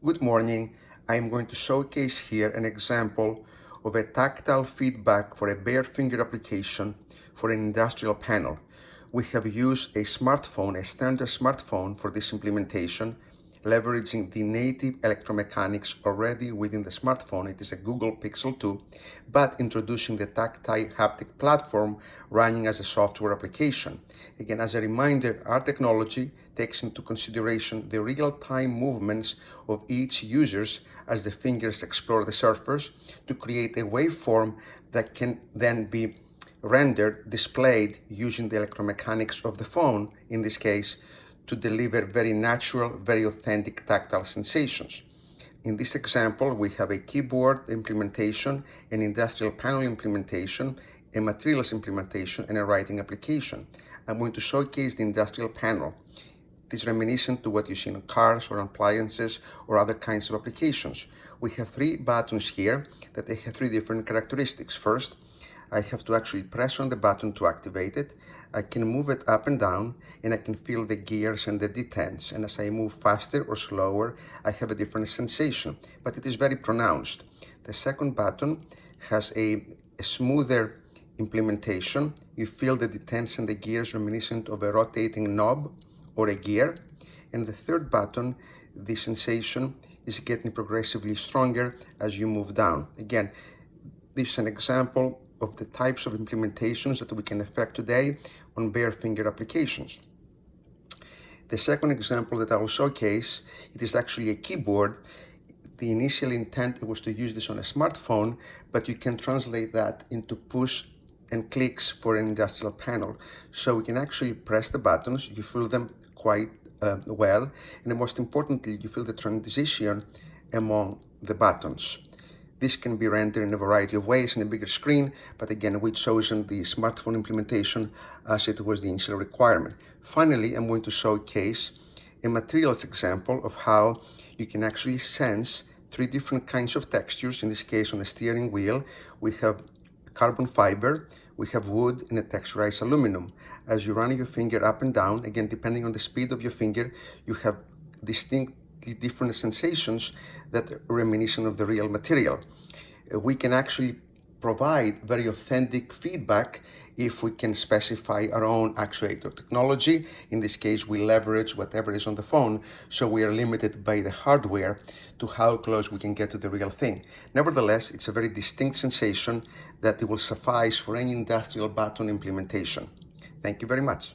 Good morning. I am going to showcase here an example of a tactile feedback for a bare finger application for an industrial panel. We have used a smartphone, a standard smartphone for this implementation, leveraging the native electromechanics already within the smartphone. It is a Google Pixel 2, but introducing the Tactai Haptic platform running as a software application. Again, as a reminder, our technology takes into consideration the real-time movements of each users as the fingers explore the surface to create a waveform that can then be rendered, displayed using the electromechanics of the phone, in this case, to deliver very natural, very authentic tactile sensations. In this example, we have a keyboard implementation, an industrial panel implementation, a materials implementation, and a writing application. I'm going to showcase the industrial panel. It is reminiscent to what you see in cars or appliances or other kinds of applications. We have three buttons here that they have three different characteristics. First, I have to actually press on the button to activate it. I can move it up and down, and I can feel the gears and the detents. And as I move faster or slower, I have a different sensation, but it is very pronounced. The second button has a smoother implementation. You feel the detents and the gears reminiscent of a rotating knob or a gear. And the third button, the sensation is getting progressively stronger as you move down. Again, this is an example of the types of implementations that we can effect today on bare finger applications. The second example that I will showcase, it is actually a keyboard. The initial intent was to use this on a smartphone, but you can translate that into push and clicks for an industrial panel. So we can actually press the buttons, you feel them quite well, and most importantly, you feel the transition among the buttons. This can be rendered in a variety of ways in a bigger screen, but again, we've chosen the smartphone implementation as it was the initial requirement. Finally, I'm going to showcase a materials example of how you can actually sense three different kinds of textures. In this case, on the steering wheel, we have carbon fiber, we have wood, and a texturized aluminum. As you run your finger up and down, again, depending on the speed of your finger, you have distinctly different sensations that are reminiscent of the real material. We can actually provide very authentic feedback if we can specify our own actuator technology. In this case, we leverage whatever is on the phone, so we are limited by the hardware to how close we can get to the real thing. Nevertheless, it's a very distinct sensation that it will suffice for any industrial button implementation. Thank you very much.